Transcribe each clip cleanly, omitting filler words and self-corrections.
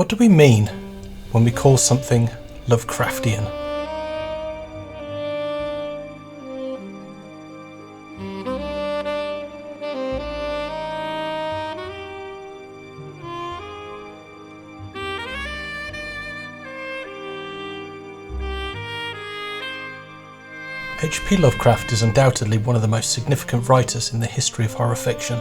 What do we mean when we call something Lovecraftian? H.P. Lovecraft is undoubtedly one of the most significant writers in the history of horror fiction.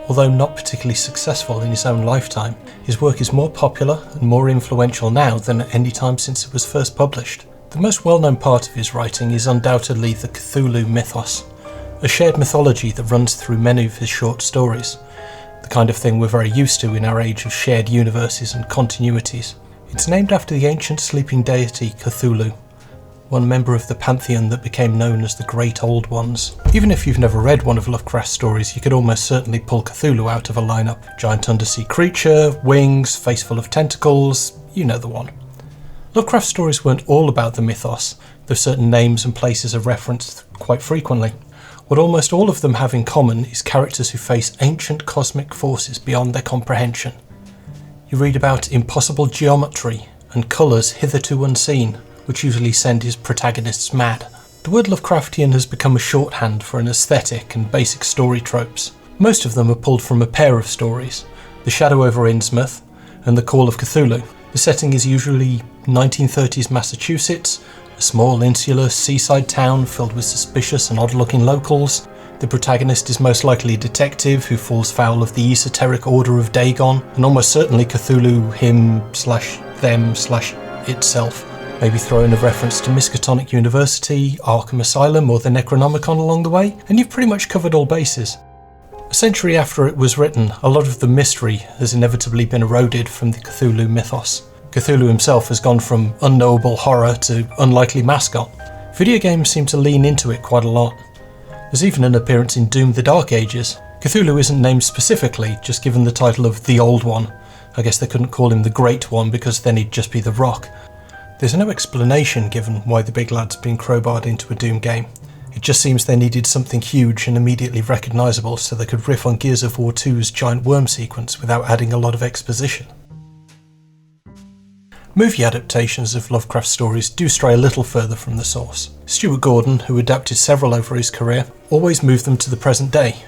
Although not particularly successful in his own lifetime, his work is more popular and more influential now than at any time since it was first published. The most well-known part of his writing is undoubtedly the Cthulhu mythos, a shared mythology that runs through many of his short stories, the kind of thing we're very used to in our age of shared universes and continuities. It's named after the ancient sleeping deity Cthulhu, one member of the pantheon that became known as the Great Old Ones. Even if you've never read one of Lovecraft's stories, you could almost certainly pull Cthulhu out of a lineup. Giant undersea creature, wings, face full of tentacles, you know the one. Lovecraft's stories weren't all about the mythos, though certain names and places are referenced quite frequently. What almost all of them have in common is characters who face ancient cosmic forces beyond their comprehension. You read about impossible geometry and colours hitherto unseen, which usually send his protagonists mad. The word Lovecraftian has become a shorthand for an aesthetic and basic story tropes. Most of them are pulled from a pair of stories, The Shadow over Innsmouth and The Call of Cthulhu. The setting is usually 1930s Massachusetts, a small insular seaside town filled with suspicious and odd-looking locals. The protagonist is most likely a detective who falls foul of the esoteric Order of Dagon, and almost certainly Cthulhu, him/them/itself. Maybe throw in a reference to Miskatonic University, Arkham Asylum or the Necronomicon along the way, and you've pretty much covered all bases. A century after it was written, a lot of the mystery has inevitably been eroded from the Cthulhu mythos. Cthulhu himself has gone from unknowable horror to unlikely mascot. Video games seem to lean into it quite a lot. There's even an appearance in Doom: The Dark Ages. Cthulhu isn't named specifically, just given the title of the Old One. I guess they couldn't call him the Great One because then he'd just be the Rock. There's no explanation given why the big lad's been crowbarred into a Doom game. It just seems they needed something huge and immediately recognisable so they could riff on Gears of War 2's giant worm sequence without adding a lot of exposition. Movie adaptations of Lovecraft stories do stray a little further from the source. Stuart Gordon, who adapted several over his career, always moved them to the present day.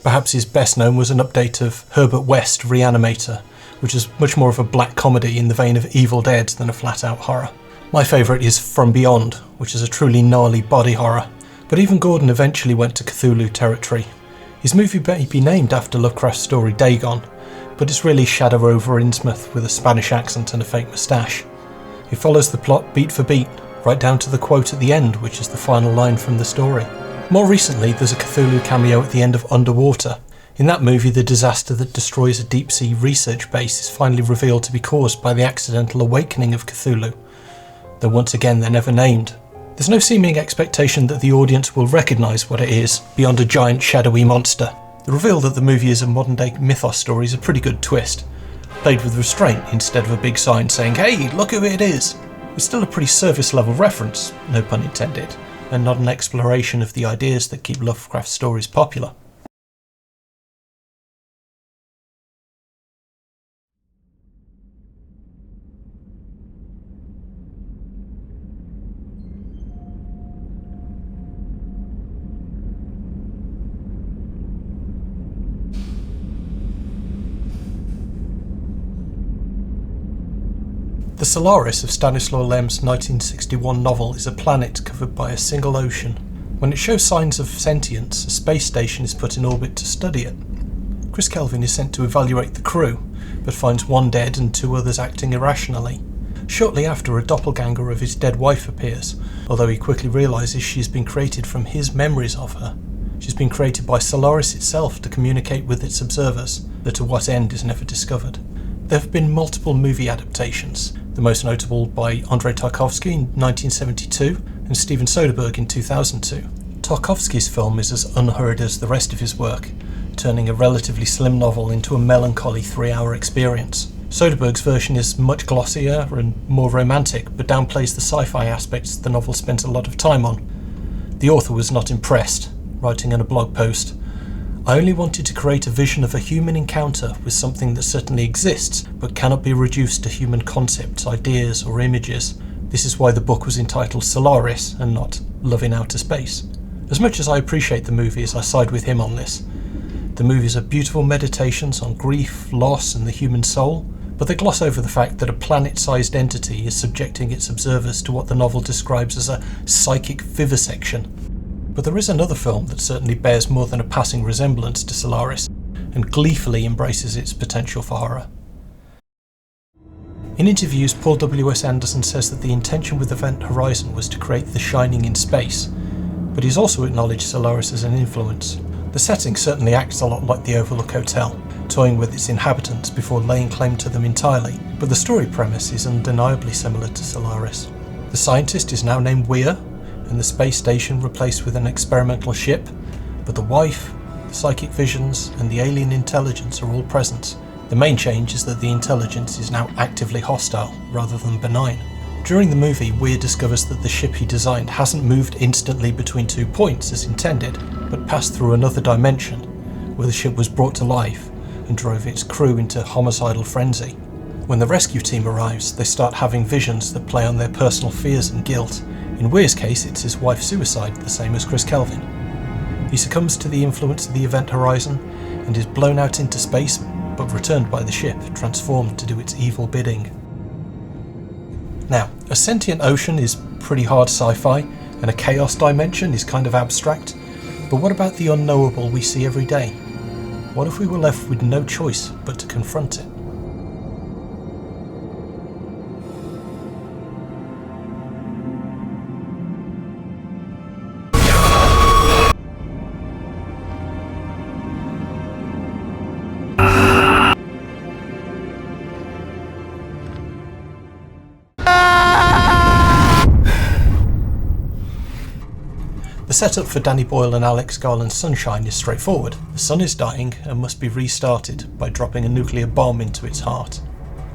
Perhaps his best known was an update of Herbert West Reanimator, which is much more of a black comedy in the vein of Evil Dead than a flat-out horror. My favourite is From Beyond, which is a truly gnarly body horror, but even Gordon eventually went to Cthulhu territory. His movie may be named after Lovecraft's story Dagon, but it's really Shadow over Innsmouth with a Spanish accent and a fake moustache. It follows the plot beat for beat, right down to the quote at the end, which is the final line from the story. More recently, there's a Cthulhu cameo at the end of Underwater. In that movie, the disaster that destroys a deep-sea research base is finally revealed to be caused by the accidental awakening of Cthulhu, though once again they're never named. There's no seeming expectation that the audience will recognise what it is, beyond a giant shadowy monster. The reveal that the movie is a modern-day mythos story is a pretty good twist, played with restraint instead of a big sign saying, "Hey, look who it is!" It's still a pretty surface-level reference, no pun intended, and not an exploration of the ideas that keep Lovecraft stories popular. The Solaris of Stanislaw Lem's 1961 novel is a planet covered by a single ocean. When it shows signs of sentience, a space station is put in orbit to study it. Chris Kelvin is sent to evaluate the crew, but finds one dead and two others acting irrationally. Shortly after, a doppelganger of his dead wife appears, although he quickly realises she's been created from his memories of her. She's been created by Solaris itself to communicate with its observers, though to what end is never discovered. There have been multiple movie adaptations, the most notable by Andrei Tarkovsky in 1972 and Steven Soderbergh in 2002. Tarkovsky's film is as unhurried as the rest of his work, turning a relatively slim novel into a melancholy 3-hour experience. Soderbergh's version is much glossier and more romantic, but downplays the sci-fi aspects the novel spent a lot of time on. The author was not impressed, writing in a blog post, I only wanted to create a vision of a human encounter with something that certainly exists, but cannot be reduced to human concepts, ideas, or images. This is why the book was entitled Solaris and not Love in Outer Space. As much as I appreciate the movies, I side with him on this. The movies are beautiful meditations on grief, loss, and the human soul, but they gloss over the fact that a planet-sized entity is subjecting its observers to what the novel describes as a psychic vivisection. But there is another film that certainly bears more than a passing resemblance to Solaris, and gleefully embraces its potential for horror. In interviews, Paul W.S. Anderson says that the intention with Event Horizon was to create The Shining in space, but he's also acknowledged Solaris as an influence. The setting certainly acts a lot like the Overlook Hotel, toying with its inhabitants before laying claim to them entirely, but the story premise is undeniably similar to Solaris. The scientist is now named Weir, and the space station replaced with an experimental ship, but the wife, the psychic visions, and the alien intelligence are all present. The main change is that the intelligence is now actively hostile, rather than benign. During the movie, Weir discovers that the ship he designed hasn't moved instantly between 2 points as intended, but passed through another dimension, where the ship was brought to life and drove its crew into homicidal frenzy. When the rescue team arrives, they start having visions that play on their personal fears and guilt. In Weir's case, it's his wife's suicide, the same as Chris Kelvin. He succumbs to the influence of the Event Horizon and is blown out into space, but returned by the ship, transformed to do its evil bidding. Now, a sentient ocean is pretty hard sci-fi, and a chaos dimension is kind of abstract, but what about the unknowable we see every day? What if we were left with no choice but to confront it? The setup for Danny Boyle and Alex Garland's Sunshine is straightforward. The sun is dying and must be restarted by dropping a nuclear bomb into its heart.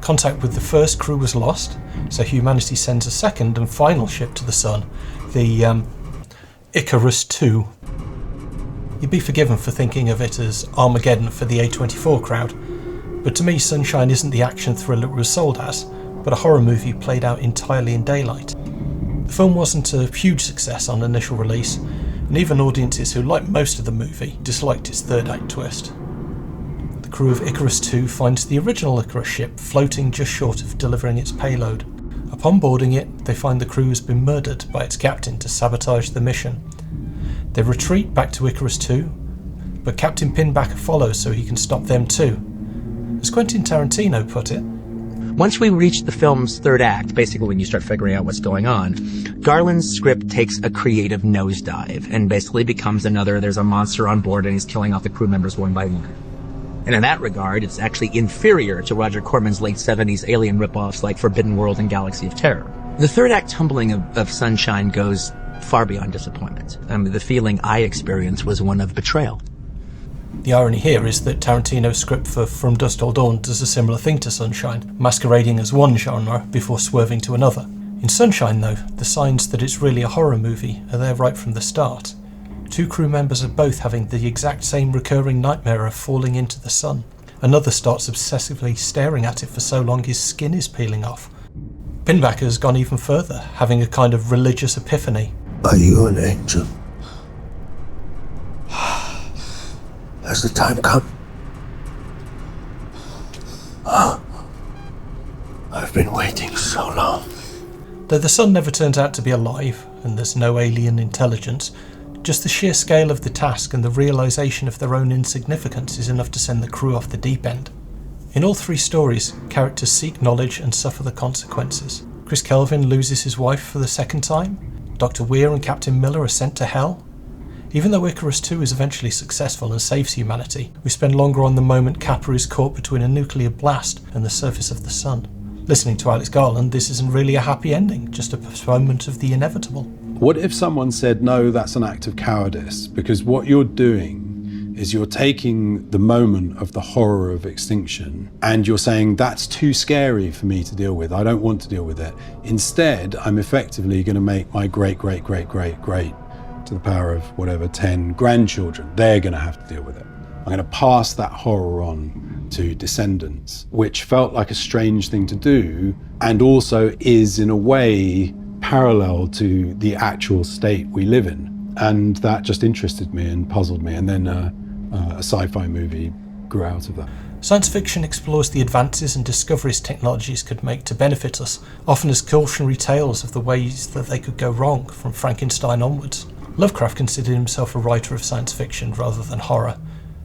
Contact with the first crew was lost, so humanity sends a second and final ship to the sun, the Icarus II. You'd be forgiven for thinking of it as Armageddon for the A24 crowd, but to me Sunshine isn't the action thriller it was sold as, but a horror movie played out entirely in daylight. The film wasn't a huge success on initial release, and even audiences who liked most of the movie disliked its third act twist. The crew of Icarus II finds the original Icarus ship floating just short of delivering its payload. Upon boarding it, they find the crew has been murdered by its captain to sabotage the mission. They retreat back to Icarus II, but Captain Pinbacker follows so he can stop them too. As Quentin Tarantino put it, once we reach the film's third act, basically when you start figuring out what's going on, Garland's script takes a creative nosedive and basically becomes there's a monster on board and he's killing off the crew members one by one. And in that regard, it's actually inferior to Roger Corman's late 70s alien ripoffs like Forbidden World and Galaxy of Terror. The third act tumbling of Sunshine goes far beyond disappointment. The feeling I experienced was one of betrayal. The irony here is that Tarantino's script for From Dusk Till Dawn does a similar thing to Sunshine, masquerading as one genre before swerving to another. In Sunshine though, the signs that it's really a horror movie are there right from the start. 2 crew members are both having the exact same recurring nightmare of falling into the sun. Another starts obsessively staring at it for so long his skin is peeling off. Pinbacker's gone even further, having a kind of religious epiphany. Are you an angel? Has the time come? I've been waiting so long. Though the sun never turns out to be alive, and there's no alien intelligence, just the sheer scale of the task and the realisation of their own insignificance is enough to send the crew off the deep end. In all 3 stories, characters seek knowledge and suffer the consequences. Chris Kelvin loses his wife for the second time, Dr. Weir and Captain Miller are sent to hell. Even though Icarus II is eventually successful and saves humanity, we spend longer on the moment Kappa is caught between a nuclear blast and the surface of the sun. Listening to Alex Garland, this isn't really a happy ending, just a postponement of the inevitable. What if someone said, no, that's an act of cowardice? Because what you're doing is you're taking the moment of the horror of extinction and you're saying, that's too scary for me to deal with. I don't want to deal with it. Instead, I'm effectively going to make my great, great, great, great, great to the power of whatever, 10 grandchildren. They're going to have to deal with it. I'm going to pass that horror on to descendants, which felt like a strange thing to do, and also is in a way parallel to the actual state we live in. And that just interested me and puzzled me. And then a sci-fi movie grew out of that. Science fiction explores the advances and discoveries technologies could make to benefit us, often as cautionary tales of the ways that they could go wrong, from Frankenstein onwards. Lovecraft considered himself a writer of science fiction rather than horror,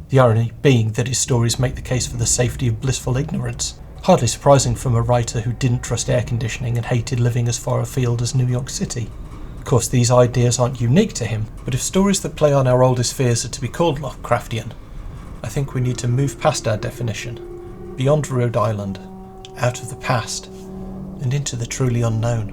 the irony being that his stories make the case for the safety of blissful ignorance. Hardly surprising from a writer who didn't trust air conditioning and hated living as far afield as New York City. Of course, these ideas aren't unique to him, but if stories that play on our oldest fears are to be called Lovecraftian, I think we need to move past our definition, beyond Rhode Island, out of the past, and into the truly unknown.